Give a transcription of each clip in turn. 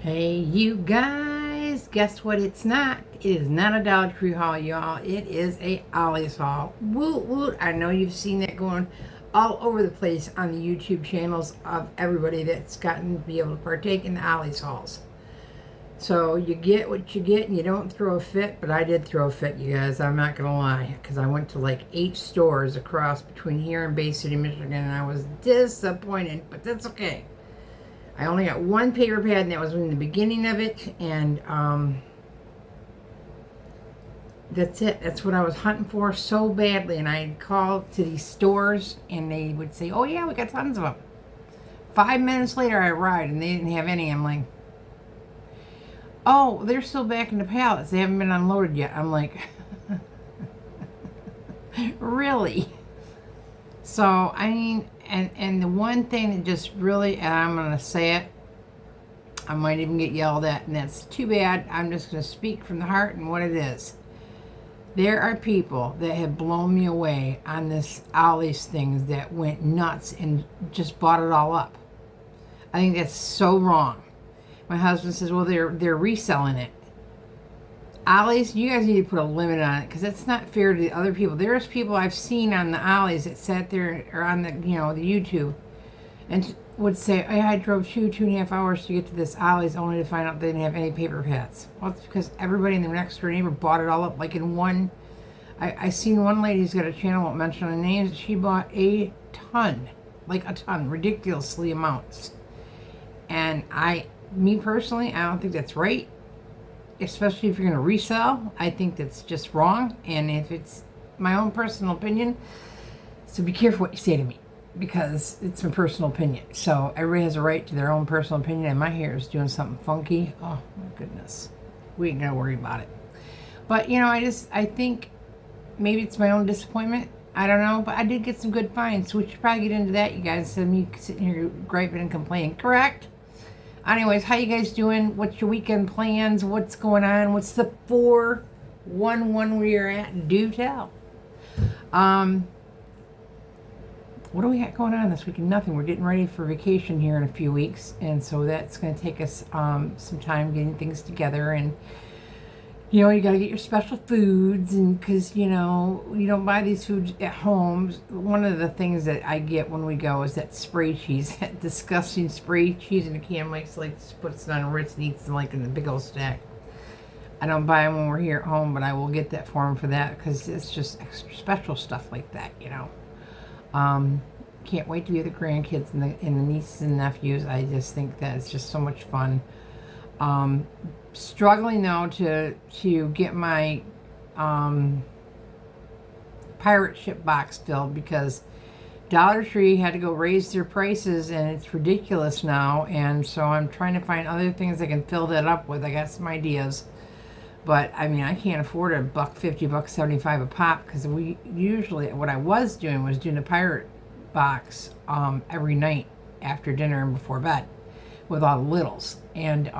Hey, you guys, guess what it's not? It is not a Dollar Tree haul, y'all. It is a Ollie's haul. Woot woot. I know you've seen that going all over the place on the YouTube channels of everybody that's gotten to be able to partake in the Ollie's hauls. So you get what you get and you don't throw a fit, but I did throw a fit, you guys. I'm not going to lie, because I went to like 8 stores across between here and Bay City, Michigan, and I was disappointed, but that's okay. I only got one paper pad, and that was in the beginning of it, and that's it. That's what I was hunting for so badly, and I'd call to these stores, and they would say, oh yeah, we got tons of them. 5 minutes later, I arrived, and they didn't have any. I'm like, oh, they're still back in the pallets. They haven't been unloaded yet. I'm like, really? So, I mean, and the one thing that just really, and I'm going to say it, I might even get yelled at, and that's too bad. I'm just going to speak from the heart and what it is. There are people that have blown me away on this Ollie's things that went nuts and just bought it all up. I think that's so wrong. My husband says, well, they're reselling it. Ollie's, you guys need to put a limit on it, because it's not fair to the other people. There's people I've seen on the Ollie's that sat there, or on the, the YouTube, and would say, hey, I drove 2.5 hours to get to this Ollie's only to find out they didn't have any paper pads. Well, it's because everybody in the next door neighbor bought it all up, like in one. I seen one lady who's got a channel, won't mention the names, she bought a ton, like a ton, ridiculously amounts. And me personally, I don't think that's right. Especially if you're going to resell, I think that's just wrong. And if it's my own personal opinion, so be careful what you say to me, because it's my personal opinion. So everybody has a right to their own personal opinion, and my hair is doing something funky. Oh my goodness, we ain't gonna worry about it. But I think maybe it's my own disappointment. I don't know, but I did get some good finds, so we should probably get into that, you guys, instead of me sitting here griping and complaining. Correct? Anyways, how you guys doing? What's your weekend plans? What's going on? What's the 411 where you're at? Do tell. What do we got going on this weekend? Nothing. We're getting ready for vacation here in a few weeks, and so that's going to take us some time getting things together. And you got to get your special foods, and because you don't buy these foods at home. One of the things that I get when we go is that spray cheese, that disgusting spray cheese in a can. Mike's like puts it on Ritz and eats them like in the big old stack. I don't buy them when we're here at home, but I will get that for him for that, because it's just extra special stuff like that, Can't wait to be with the grandkids and the nieces and nephews. I just think that it's just so much fun. Struggling though to get my pirate ship box filled, because Dollar Tree had to go raise their prices, and it's ridiculous now, and so I'm trying to find other things I can fill that up with. I got some ideas, but I mean, I can't afford $1.50, $1.75 a pop, because we usually, what I was doing was doing a pirate box every night after dinner and before bed with all the littles, and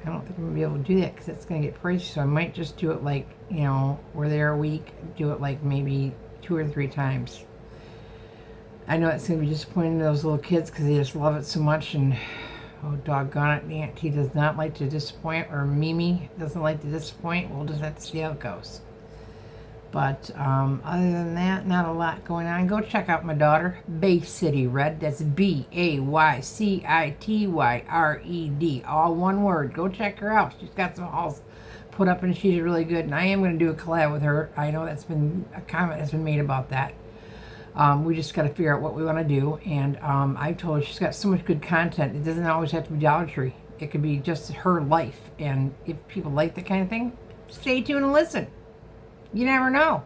I don't think I'm going to be able to do that, because it's going to get pricey. So I might just do it like, we're there a week, do it like maybe 2 or 3 times. I know it's going to be disappointing to those little kids, because they just love it so much. And oh, doggone it, Auntie does not like to disappoint, or Mimi doesn't like to disappoint. We'll just have to see how it goes. But other than that, not a lot going on. Go check out my daughter, Bay City Red. That's BAYCITYRED. All one word. Go check her out. She's got some hauls put up, and she's really good. And I am going to do a collab with her. I know that's been a comment that's been made about that. We just got to figure out what we want to do. And I've told her she's got so much good content. It doesn't always have to be Dollar Tree. It could be just her life. And if people like that kind of thing, stay tuned and listen. You never know.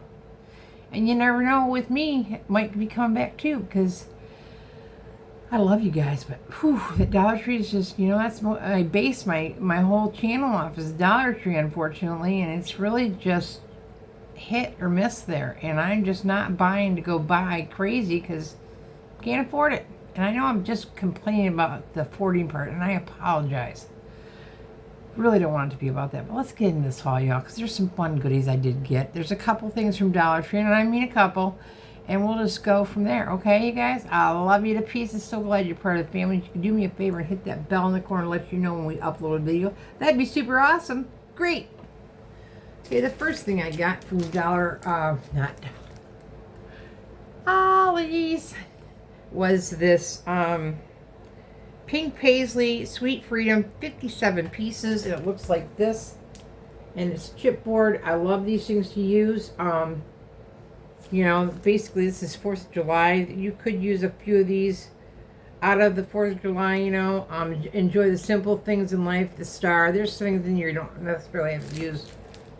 And you never know with me, it might be coming back too, because I love you guys, but whew, the Dollar Tree is just, that's I base my whole channel off is Dollar Tree, unfortunately, and it's really just hit or miss there. And I'm just not buying to go buy crazy, because I can't afford it. And I know I'm just complaining about the affording part, and I apologize. Really don't want it to be about that, but let's get into this haul, y'all, because there's some fun goodies I did get. There's a couple things from Dollar Tree, and I mean a couple, and we'll just go from there. Okay, you guys? I love you to pieces. So glad you're part of the family. You can do me a favor and hit that bell in the corner to let you know when we upload a video. That'd be super awesome. Great. Okay, the first thing I got from not Ollie's, was this pink paisley Sweet Freedom, 57 pieces, and it looks like this, and it's chipboard. I love these things to use. You know, basically this is 4th of July. You could use a few of these out of the 4th of July, you know. Enjoy the simple things in life, the star. There's things in here you don't necessarily have to use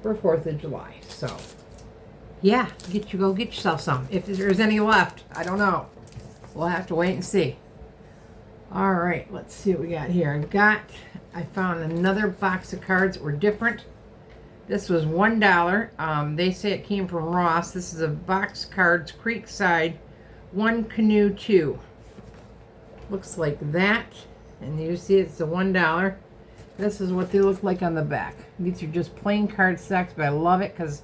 for 4th of July. So, yeah, go get yourself some. If there's any left, I don't know. We'll have to wait and see. All right, let's see what we got here. I found another box of cards that were different. This was $1. They say it came from Ross. This is a box cards Creekside 1 Canoe 2. Looks like that. And you see it's a $1. This is what they look like on the back. These are just plain card stacks, but I love it because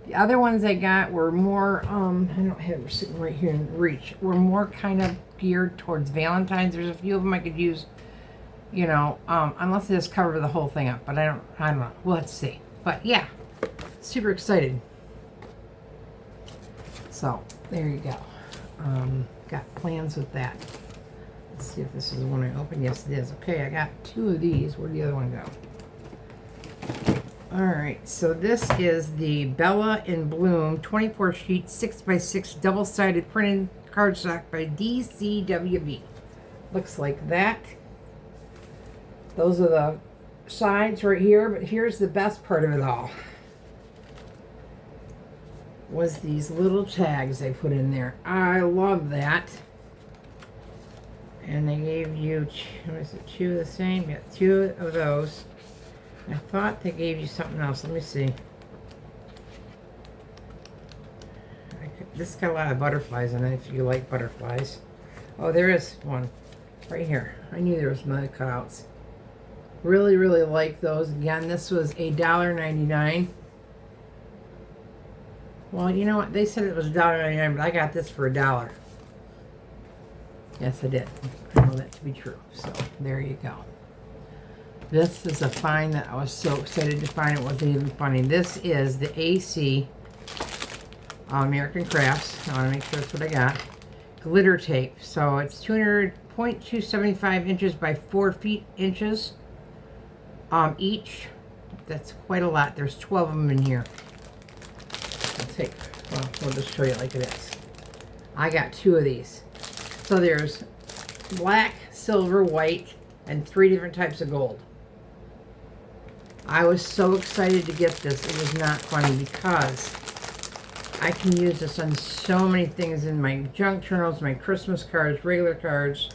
the other ones I got were more, I don't have it sitting right here in reach, were more kind of geared towards Valentine's. There's a few of them I could use, you know, unless they just cover the whole thing up, but I don't know. We'll have to see. But yeah, super excited. So there you go. Got plans with that. Let's see if this is the one I opened. Yes, it is. Okay, I got 2 of these. Where'd the other one go? All right, so this is the Bella in Bloom 24 sheet 6x6 double-sided printed cardstock by DCWB. Looks like that. Those are the sides right here, but here's the best part of it all. Was these little tags they put in there. I love that. And they gave you, was it 2 of the same? Yeah, 2 of those. I thought they gave you something else. Let me see. This got a lot of butterflies in it, if you like butterflies. Oh, there is one right here. I knew there was some other cutouts. Really, really like those. Again, this was $1.99. Well, you know what? They said it was $1.99, but I got this for $1. Yes, I did. I know that to be true. So, there you go. This is a find that I was so excited to find. It wasn't even funny. This is the AC American Crafts. I want to make sure that's what I got. Glitter tape. So, it's 200.275 inches by 4 feet inches. Each. That's quite a lot. There's 12 of them in here. We'll just show you like it is. I got 2 of these. So there's black, silver, white, and 3 different types of gold. I was so excited to get this. It was not funny because I can use this on so many things in my junk journals, my Christmas cards, regular cards.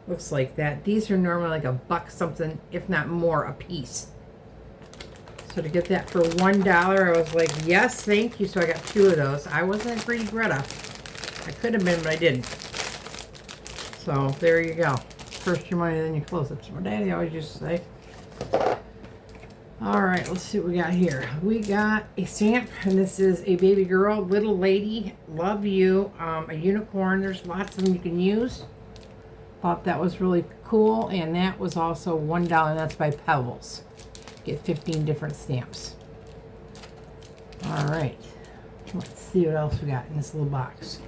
Looks like that. These are normally like $1 something, if not more, a piece. So to get that for $1, I was like, yes, thank you. So I got 2 of those. I wasn't a greedy Greta. I could have been, but I didn't. So there you go. First your money, then your clothes. That's what my daddy always used to say. All right, let's see what we got here. We got a stamp, and this is a baby girl, little lady, love you, a unicorn. There's lots of them you can use. Thought that was really cool, and that was also $1. That's by Pebbles. Get 15 different stamps. All right, let's see what else we got in this little box.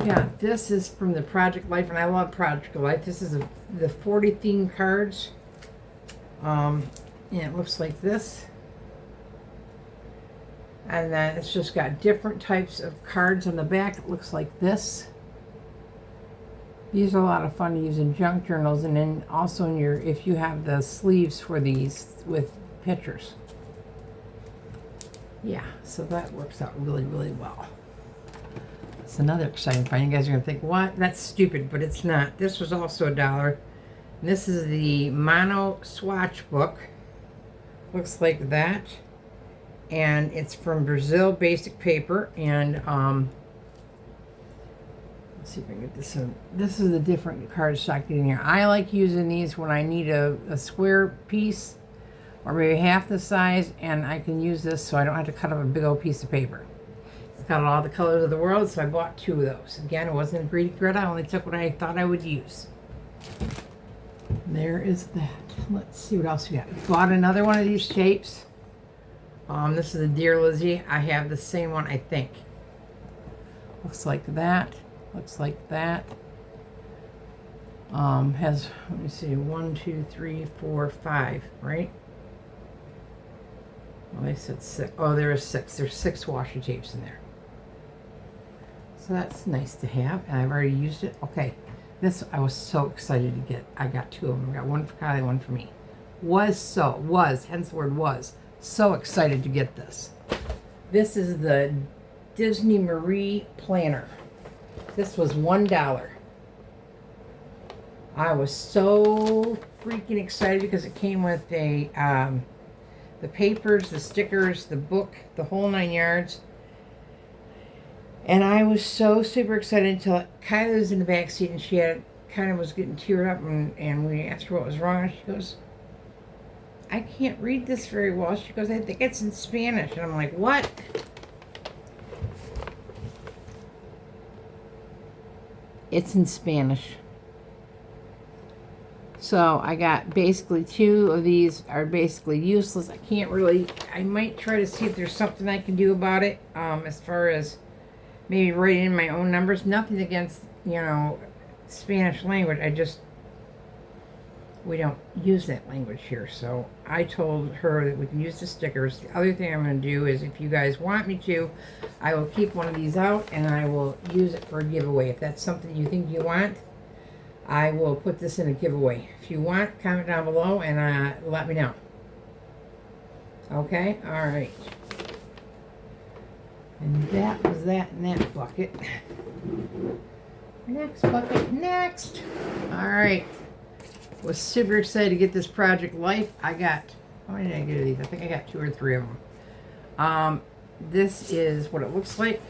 Yeah, this is from the Project Life, and I love Project Life. This is the 40 theme cards. And it looks like this. And then it's just got different types of cards on the back. It looks like this. These are a lot of fun to use in junk journals, and then also in your, if you have the sleeves for these with pictures. Yeah, so that works out really, really well. It's another exciting find. You guys are going to think, what? That's stupid, but it's not. This was also $1. And this is the Mono Swatch book. Looks like that. And it's from Brazil Basic Paper. And let's see if I can get this in. This is the different cardstock in here. I like using these when I need a square piece or maybe half the size, and I can use this so I don't have to cut up a big old piece of paper. Got all the colors of the world, so I bought 2 of those. Again, it wasn't a greedy grid. I only took what I thought I would use. There is that. Let's see what else we got. Bought another one of these shapes. This is a Dear Lizzie. I have the same one, I think. Looks like that. Looks like that. Has, let me see, 1, 2, 3, 4, 5, right? Well, they said 6. Oh, there is 6. There's 6 washi tapes in there. So that's nice to have, and I've already used it. Okay, this I was so excited to get. I got 2 of them. I got one for Kylie, one for me. Hence the word was, so excited to get this. This is the Disney Marie Planner. This was $1. I was so freaking excited because it came with a the papers, the stickers, the book, the whole 9 yards. And I was so super excited until Kyla was in the back seat and she had kind of was getting teared up, and we asked her what was wrong. And she goes, I can't read this very well. She goes, I think it's in Spanish. And I'm like, what? It's in Spanish. So I got basically 2 of these are basically useless. I can't really, I might try to see if there's something I can do about it, as far as maybe writing in my own numbers. Nothing against, Spanish language. We don't use that language here. So I told her that we can use the stickers. The other thing I'm going to do is, if you guys want me to, I will keep one of these out and I will use it for a giveaway. If that's something you think you want, I will put this in a giveaway. If you want, comment down below and let me know. Okay? All right. And that was that in that bucket. Next bucket, next. All right. Was super excited to get this Project Life. I got, how many did I get of these? I think I got 2 or 3 of them. This is what it looks like.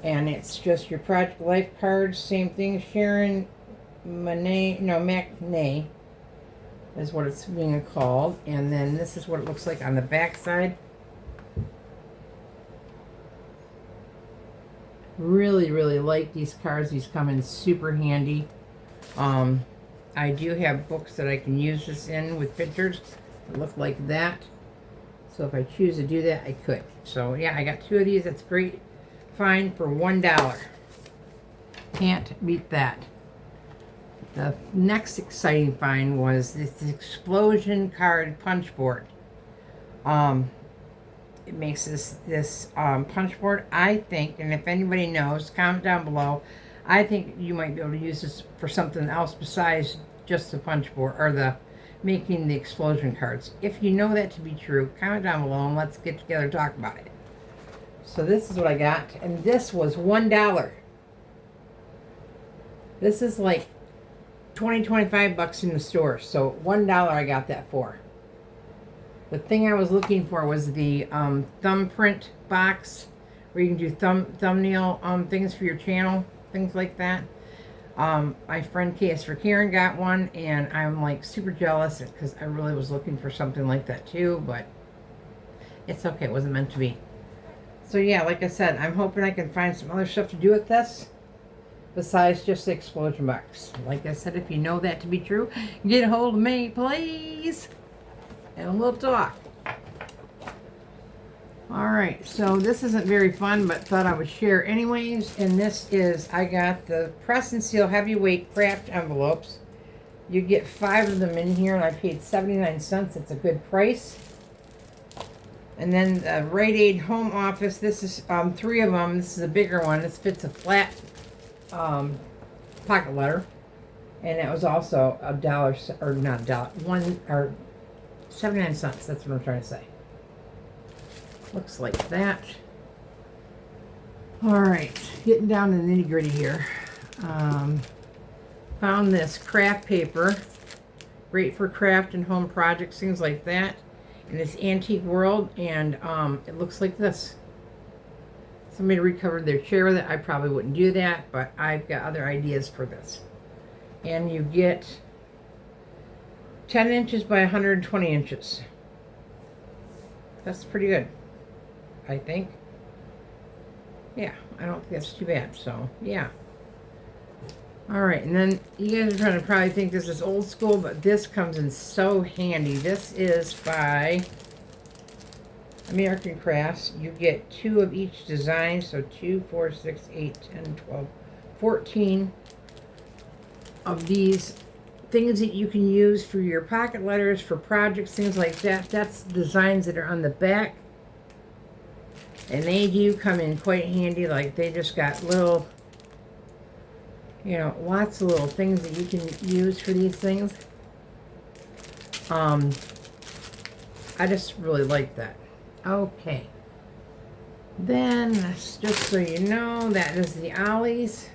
And it's just your Project Life cards. Same thing. Sharon McNay is what it's being called. And then this is what it looks like on the back side. Really, really like these cards. These come in super handy. I do have books that I can use this in with pictures that look like that. So if I choose to do that, I could. So yeah, I got 2 of these. That's great. Fine for $1. Can't beat that. The next exciting find was this explosion card punch board. It makes this punch board, I think, and if anybody knows, comment down below. I think you might be able to use this for something else besides just the punch board or the making the explosion cards. If you know that to be true, comment down below and let's get together and talk about it. So this is what I got, and this was $1. This is like 25 bucks in the store, so $1 I got that for. The thing I was looking for was the thumbprint box where you can do thumbnail things for your channel, things like that. My friend KS for Karen got one, and I'm like super jealous because I really was looking for something like that too, but it's okay. It wasn't meant to be. So yeah, like I said, I'm hoping I can find some other stuff to do with this besides just the explosion box. Like I said, if you know that to be true, get a hold of me, please, and we'll talk. Alright, so this isn't very fun, but thought I would share anyways. And this is, I got the Press and Seal Heavyweight Craft Envelopes. You get 5 of them in here, and I paid 79 cents. It's a good price. And then the Rite Aid Home Office. This is 3 of them. This is a bigger one. This fits a flat pocket letter. And it was also $1, or not $1, or 79 cents. That's what I'm trying to say. Looks like that. Alright, getting down to the nitty gritty here. Found this craft paper. Great for craft and home projects, things like that. In this antique world, and it looks like this. Somebody recovered their chair with it. I probably wouldn't do that, but I've got other ideas for this. And you get 10 inches by 120 inches. That's pretty good, I think. Yeah, I don't think that's too bad. So, yeah. All right, and then you guys are trying to probably think this is old school, but this comes in so handy. This is by American Crafts. You get 2 of each design, so 2, 4, 6, 8, 10, 12, 14 of these things that you can use for your pocket letters, for projects, things like that. That's designs that are on the back. And they do come in quite handy. Like, they just got little, you know, lots of little things that you can use for these things. I just really like that. Okay. Then, just so you know, that is the Ollie's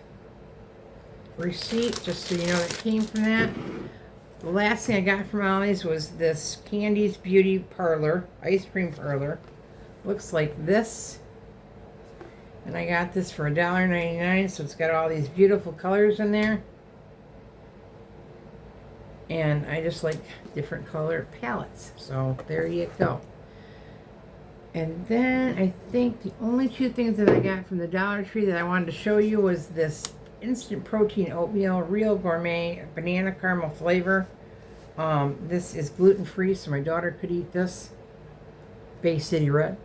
receipt, just so you know it came from that. The last thing I got from Ollie's was this Candy's Beauty Parlor, ice cream parlor. Looks like this. And I got this for $1.99, so it's got all these beautiful colors in there. And I just like different color palettes. So there you go. And then I think the only 2 things that I got from the Dollar Tree that I wanted to show you was this instant protein oatmeal, real gourmet, banana caramel flavor. This is gluten-free, so my daughter could eat this. Bay City Red.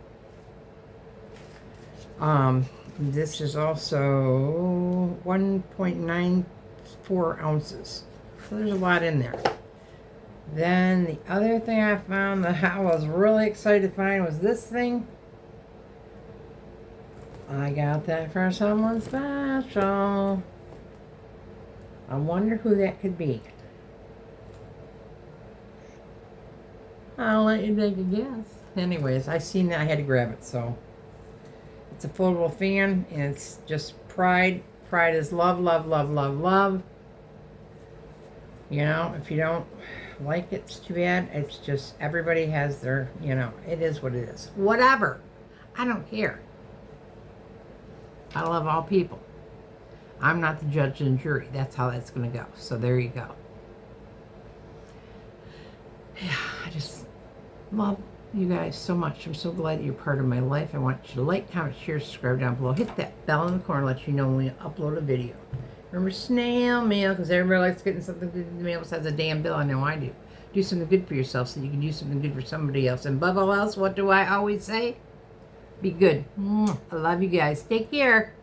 This is also 1.94 ounces. So there's a lot in there. Then the other thing I found that I was really excited to find was this thing. I got that for someone special. I wonder who that could be. I'll let you take a guess. Anyways, I seen that, I had to grab it, so. It's a foldable fan, and it's just Pride. Pride is love, love, love, love, love. You know, if you don't like it, it's too bad. It's just, everybody has their, you know, it is what it is. Whatever. I don't care. I love all people. I'm not the judge and jury. That's how that's going to go. So there you go. Yeah, I just love you guys so much. I'm so glad that you're part of my life. I want you to like, comment, share, subscribe down below. Hit that bell in the corner, let you know when we upload a video. Remember, snail mail, because everybody likes getting something good in the mail besides a damn bill. I know I do. Do something good for yourself so you can do something good for somebody else. And above all else, what do I always say? Be good. I love you guys. Take care.